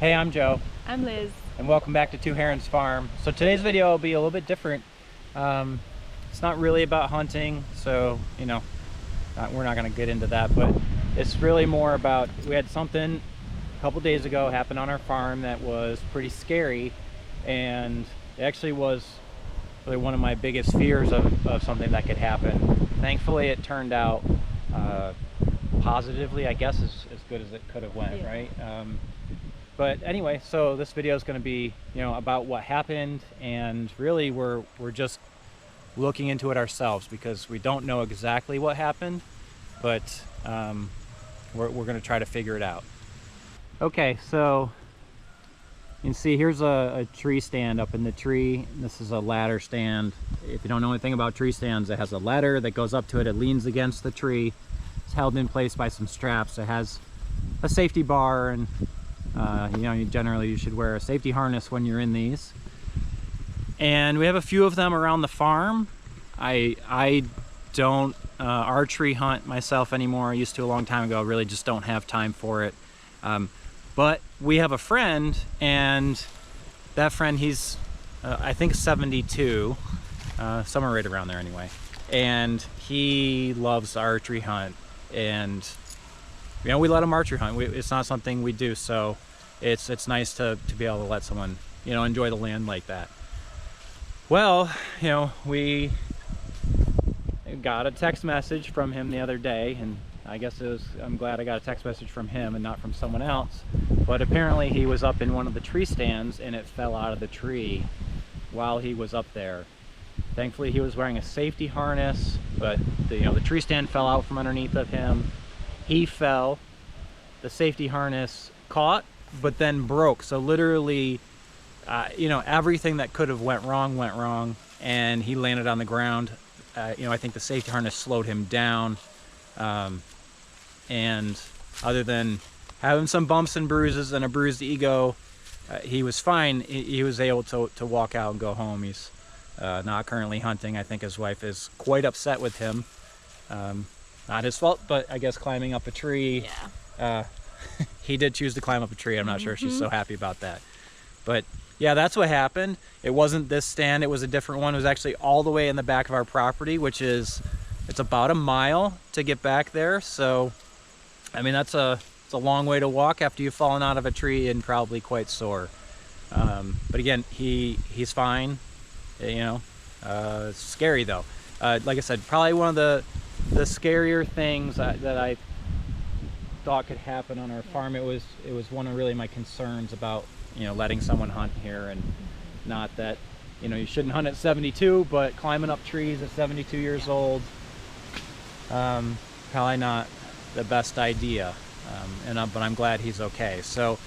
Hey, I'm Joe. I'm Liz. And welcome back to Two Herons Farm. So today's video will be a little bit different. It's not really about hunting, so we're not going to get into that, but it's really more about, we had something a couple days ago happen on our farm that was pretty scary, and it actually was really one of my biggest fears of something that could happen. Thankfully it turned out positively, I guess, as good as it could have went, yeah. Right? But anyway, so this video is going to be, about what happened, and really we're just looking into it ourselves because we don't know exactly what happened, but we're going to try to figure it out. Okay, so you can see here's a tree stand up in the tree. This is a ladder stand. If you don't know anything about tree stands, it has a ladder that goes up to it. It leans against the tree. It's held in place by some straps. It has a safety bar, and generally you should wear a safety harness when you're in these. And we have a few of them around the farm. I don't archery hunt myself anymore. I used to a long time ago. Really just don't have time for it. But we have a friend, and that friend, he's I think 72, somewhere right around there anyway. And he loves archery hunt, and we let him archery hunt. It's not something we do, so it's nice to be able to let someone enjoy the land like that. Well, we got a text message from him the other day, and I guess I'm glad I got a text message from him and not from someone else. But apparently he was up in one of the tree stands and it fell out of the tree while he was up there. Thankfully he was wearing a safety harness, but the tree stand fell out from underneath of him. He fell, the safety harness caught, but then broke. So literally, everything that could have went wrong, and he landed on the ground. I think the safety harness slowed him down. And other than having some bumps and bruises and a bruised ego, he was fine. He was able to walk out and go home. He's not currently hunting. I think his wife is quite upset with him. Not his fault, but I guess climbing up a tree. Yeah. He did choose to climb up a tree. I'm not sure she's so happy about that. But yeah, that's what happened. It wasn't this stand. It was a different one. It was actually all the way in the back of our property, which is, it's about a mile to get back there. So, I mean, it's a long way to walk after you've fallen out of a tree and probably quite sore. But again, he's fine. It's scary though. Like I said, probably one of the scarier things that I thought could happen on our farm. It was one of really my concerns about letting someone hunt here, and not that you shouldn't hunt at 72, but climbing up trees at 72 years old, probably not the best idea. But I'm glad he's okay. So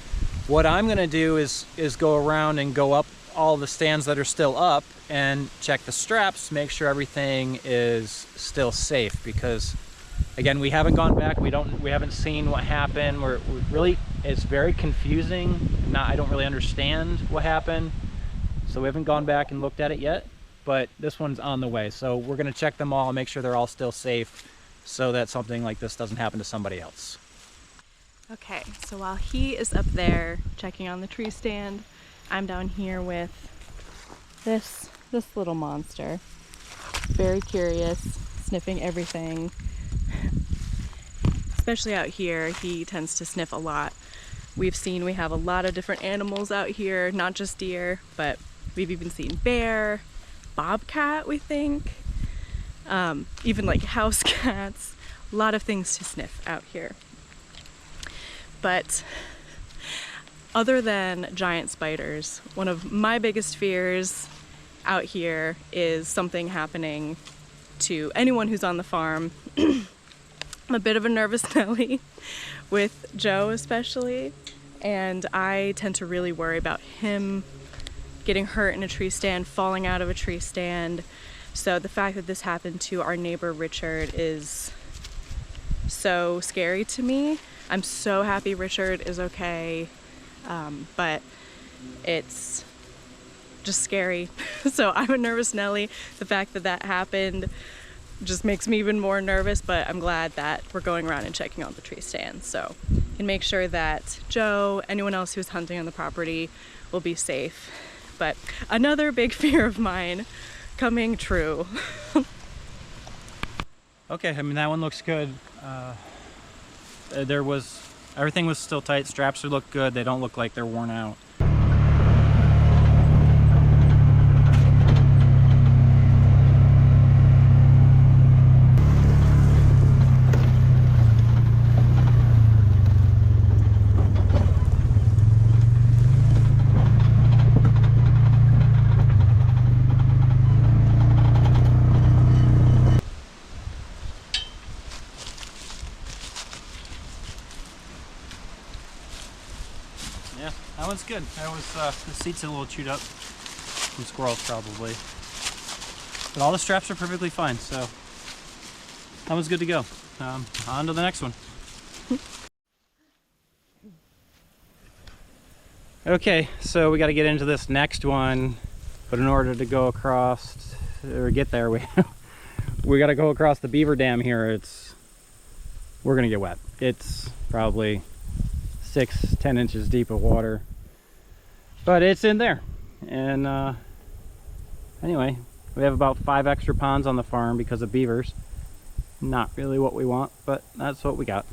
what I'm gonna do is go around and go up all the stands that are still up and check the straps, make sure everything is still safe, because again, we haven't gone back. We haven't seen what happened. We're really, it's very confusing. I don't really understand what happened. So we haven't gone back and looked at it yet, but this one's on the way. So we're gonna check them all and make sure they're all still safe so that something like this doesn't happen to somebody else. Okay, so while he is up there checking on the tree stand, I'm down here with this little monster. Very curious, sniffing everything. Especially out here, he tends to sniff a lot. We have a lot of different animals out here, not just deer, but we've even seen bear, bobcat, we think, even like house cats, a lot of things to sniff out here. But other than giant spiders, one of my biggest fears out here is something happening to anyone who's on the farm. I'm a bit of a nervous Nelly with Joe especially, and I tend to really worry about him getting hurt in a tree stand, falling out of a tree stand. So the fact that this happened to our neighbor Richard is so scary to me. I'm so happy Richard is okay, but it's just scary. So I'm a nervous Nelly. The fact that that happened just makes me even more nervous, but I'm glad that we're going around and checking on the tree stands. So and make sure that Joe, anyone else who's hunting on the property, will be safe. But another big fear of mine coming true. Okay, I mean, that one looks good. Everything was still tight. Straps look good. They don't look like they're worn out. Yeah, that one's good. That was, the seat's a little chewed up from squirrels probably. But all the straps are perfectly fine, so that one's good to go. On to the next one. Okay, so we got to get into this next one, but in order to go across, or get there, we got to go across the beaver dam here. We're gonna get wet. It's probably 6-10 inches deep of water, but it's in there. And anyway, we have about 5 extra ponds on the farm because of beavers. Not really what we want, but that's what we got.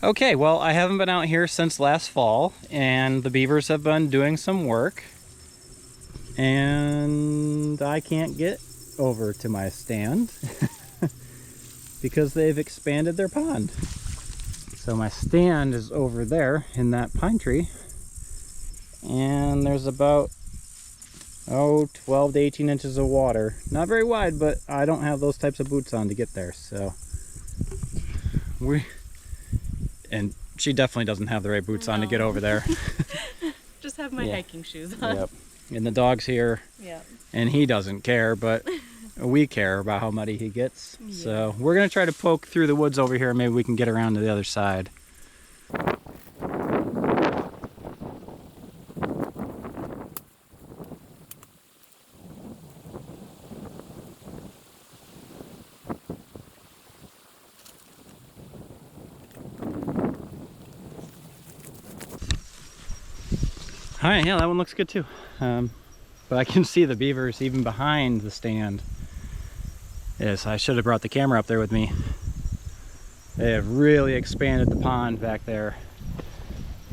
Okay, well, I haven't been out here since last fall, and the beavers have been doing some work, and I can't get over to my stand because they've expanded their pond. So my stand is over there in that pine tree, and there's about 12 to 18 inches of water. Not very wide, but I don't have those types of boots on to get there, so and she definitely doesn't have the right boots on to get over there. Just have my hiking shoes on. Yep. And the dog's here. Yep. And he doesn't care, but we care about how muddy he gets. Yeah. So we're gonna try to poke through the woods over here. Maybe we can get around to the other side. All right, yeah, that one looks good too. But I can see the beavers even behind the stand. Yes, I should have brought the camera up there with me. They have really expanded the pond back there.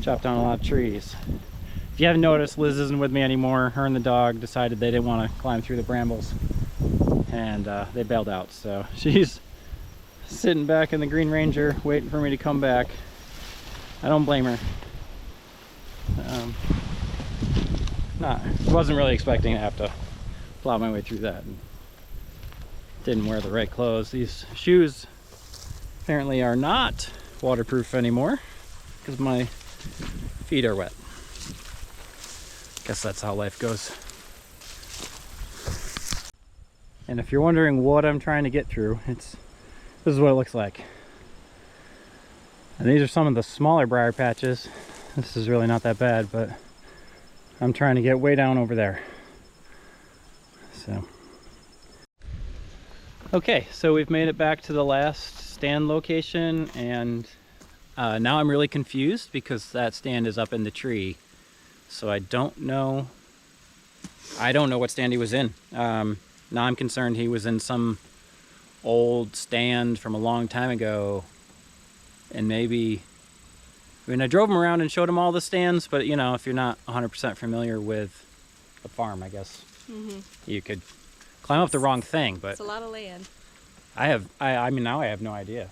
Chopped down a lot of trees. If you haven't noticed, Liz isn't with me anymore. Her and the dog decided they didn't want to climb through the brambles, and they bailed out. So she's sitting back in the Green Ranger waiting for me to come back. I don't blame her. Wasn't really expecting to have to plow my way through that. Didn't wear the right clothes. These shoes apparently are not waterproof anymore because my feet are wet. Guess that's how life goes. And if you're wondering what I'm trying to get through, this is what it looks like. And these are some of the smaller briar patches. This is really not that bad, but I'm trying to get way down over there. So okay, so we've made it back to the last stand location, and now I'm really confused because that stand is up in the tree. So I don't know what stand he was in. Now I'm concerned he was in some old stand from a long time ago, and maybe, I mean, I drove him around and showed him all the stands, but you know, if you're not 100% familiar with the farm, I guess you could climb up the wrong thing. But it's a lot of land. I mean, now I have no idea.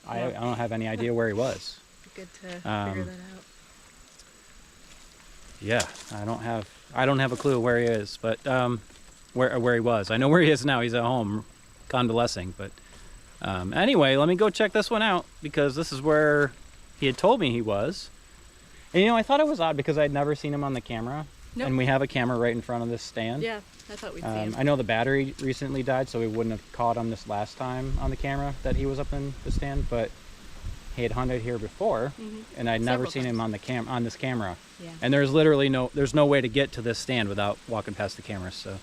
I don't have any idea where he was. Good to figure that out. Yeah, I don't have a clue where he is, but where he was. I know where he is now. He's at home convalescing. But anyway, let me go check this one out because this is where he had told me he was. And you know, I thought it was odd because I'd never seen him on the camera. Nope. And we have a camera right in front of this stand. Yeah, I thought we'd see him. I know the battery recently died, so we wouldn't have caught him this last time on the camera that he was up in the stand, but he had hunted here before, and I'd never seen him on this camera. Yeah. And there's literally no way to get to this stand without walking past the camera. So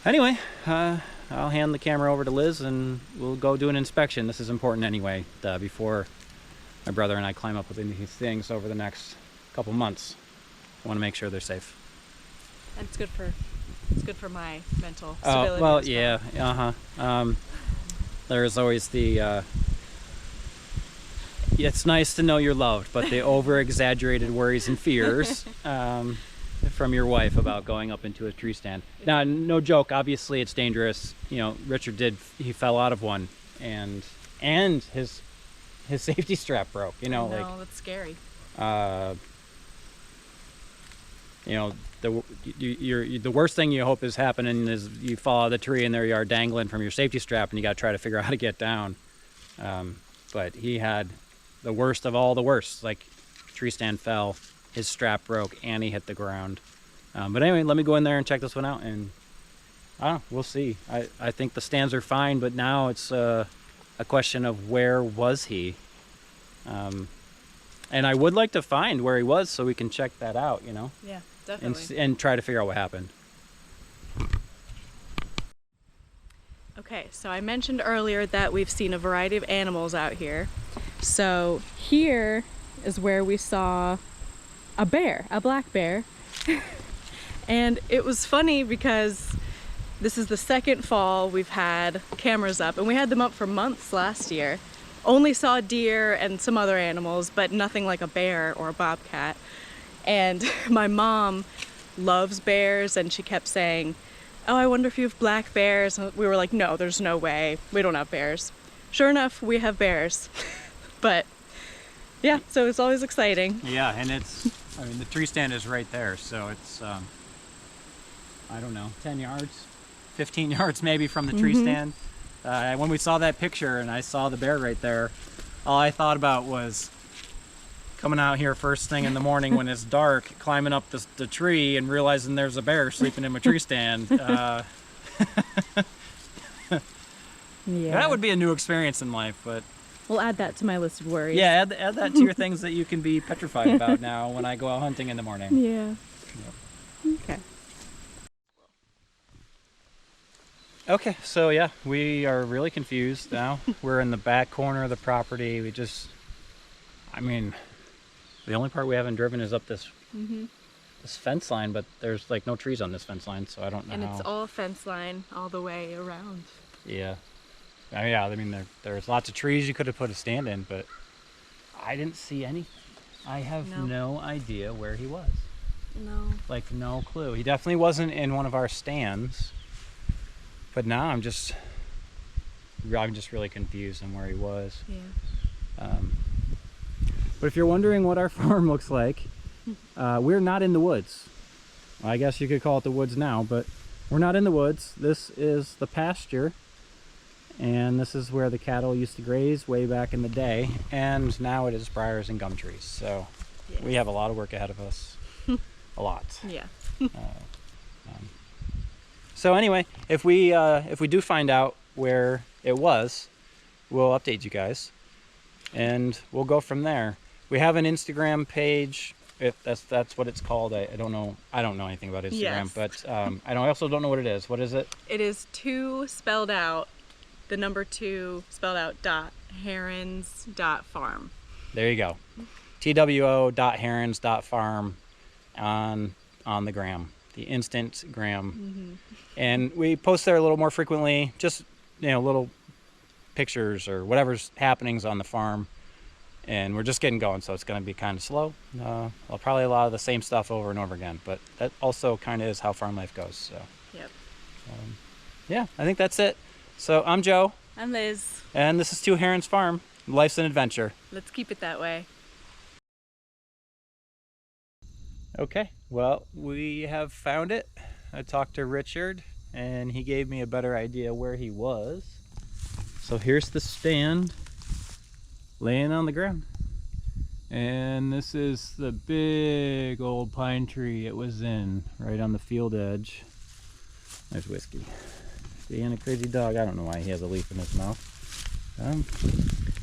Anyway, I'll hand the camera over to Liz and we'll go do an inspection. This is important anyway, before my brother and I climb up with these things over the next couple months. I want to make sure they're safe. And it's good for my mental stability. Well, as yeah, there's always the it's nice to know you're loved, but the over-exaggerated worries and fears from your wife about going up into a tree stand. Now, no joke, obviously it's dangerous. You know, Richard he fell out of one, and his safety strap broke. You know, no, that's scary. You know, the worst thing you hope is happening is you fall out of the tree and there you are dangling from your safety strap, and you got to try to figure out how to get down. But he had the worst of all the worst. Like, tree stand fell, his strap broke, and he hit the ground. But anyway, let me go in there and check this one out, and we'll see. I think the stands are fine, but now it's a question of where was he? And I would like to find where he was so we can check that out, you know? Yeah, definitely. And try to figure out what happened. Okay, so I mentioned earlier that we've seen a variety of animals out here. So here is where we saw a bear, a black bear. And it was funny because this is the second fall we've had cameras up, and we had them up for months last year. Only saw deer and some other animals, but nothing like a bear or a bobcat. And my mom loves bears, and she kept saying, "Oh, I wonder if you have black bears." And we were like, "No, there's no way. We don't have bears." Sure enough, we have bears. But yeah, so it's always exciting. Yeah, and I mean, the tree stand is right there, so it's, I don't know, 10 yards, 15 yards maybe from the tree stand. When we saw that picture and I saw the bear right there, all I thought about was coming out here first thing in the morning when it's dark, climbing up the tree and realizing there's a bear sleeping in my tree stand. Yeah. That would be a new experience in life, but... We'll add that to my list of worries. Yeah, add that to your things that you can be petrified about now when I go out hunting in the morning. Yeah. Yep. Okay. Okay, so yeah, we are really confused now. We're in the back corner of the property. I mean, the only part we haven't driven is up this fence line, but there's like no trees on this fence line, so I don't know. And it's all fence line all the way around. Yeah. Yeah, I mean, there's lots of trees you could have put a stand in, but I didn't see any. I have no idea where he was. No. Like, no clue. He definitely wasn't in one of our stands. But now I'm just really confused on where he was. Yeah. But if you're wondering what our farm looks like, we're not in the woods. Well, I guess you could call it the woods now, but we're not in the woods. This is the pasture, and this is where the cattle used to graze way back in the day, and now it is briars and gum trees. So we have a lot of work ahead of us. A lot. Yeah. So anyway, if we do find out where it was, we'll update you guys, and we'll go from there. We have an Instagram page, if that's what it's called. I don't know anything about Instagram, but I also don't know what it is. What is it? It is 2 spelled out, the number 2 spelled out .herons.farm. There you go. TWO.herons.farm on the gram. The instant gram. And we post there a little more frequently, just little pictures or whatever's happenings on the farm, and we're just getting going, so it's going to be kind of slow. Probably a lot of the same stuff over and over again, but that also kind of is how farm life goes. So yep. Yeah, I think that's it. So I'm Joe. I'm Liz. And this is 2 Herons Farm. Life's an adventure. Let's keep it that way. Okay, well, we have found it. I talked to Richard, and he gave me a better idea where he was. So here's the stand laying on the ground. And this is the big old pine tree it was in, right on the field edge. There's Whiskey. Being a crazy dog. I don't know why he has a leaf in his mouth.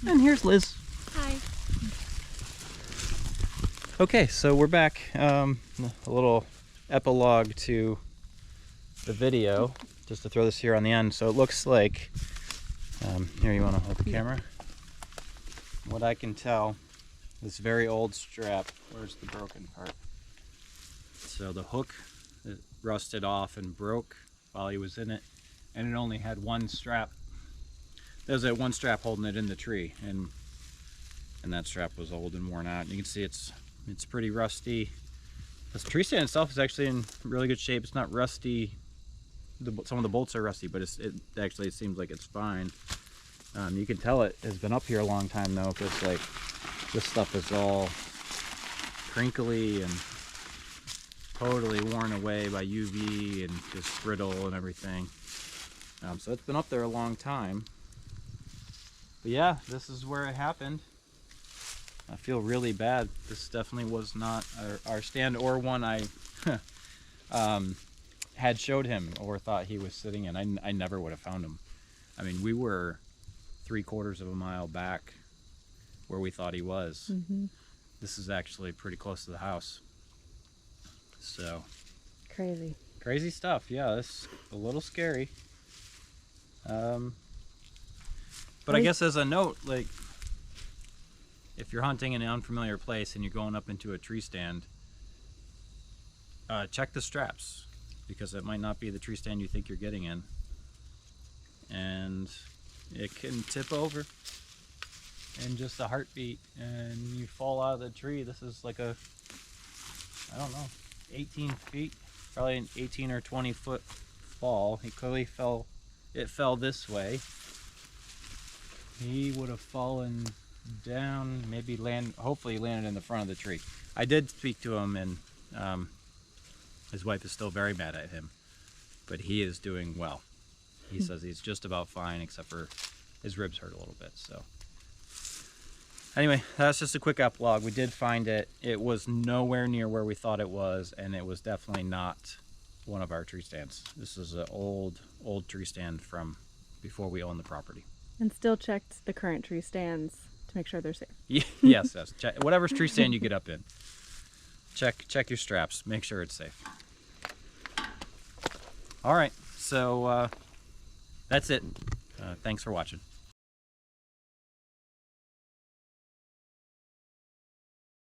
And here's Liz. Hi. Okay, so we're back. A little epilogue to the video. just to throw this here on the end. So it looks like, here, you want to hold the camera? What I can tell, this very old strap, where's the broken part? So the hook it rusted off and broke while he was in it, and it only had one strap. There's that one strap holding it in the tree, and that strap was old and worn out. And you can see it's pretty rusty. The tree stand itself is actually in really good shape. It's not rusty. Some of the bolts are rusty, but it seems like it's fine. You can tell it has been up here a long time though, because like this stuff is all crinkly and totally worn away by UV and just brittle and everything. So it's been up there a long time. But yeah, this is where it happened. I feel really bad. This definitely was not our stand, or one I had showed him or thought he was sitting in. I never would have found him. I mean, we were 3/4 of a mile back where we thought he was. Mm-hmm. This is actually pretty close to the house. So Crazy stuff. Yeah, it's a little scary. But I guess as a note, like, if you're hunting in an unfamiliar place and you're going up into a tree stand, check the straps, because it might not be the tree stand you think you're getting in, and it can tip over in just a heartbeat and you fall out of the tree. This is like a, I don't know, 18 feet, probably an 18 or 20 foot fall. He clearly fell, it fell this way. He would have fallen down, maybe hopefully landed in the front of the tree. I did speak to him, and his wife is still very mad at him, but he is doing well. He says he's just about fine, except for his ribs hurt a little bit. So anyway, that's just a quick epilogue. We did find it. It was nowhere near where we thought it was, and it was definitely not one of our tree stands. This is an old tree stand from before we owned the property. And still checked the current tree stands to make sure they're safe. Yes. Check, whatever tree stand you get up in, check your straps. Make sure it's safe. All right, so that's it. Thanks for watching.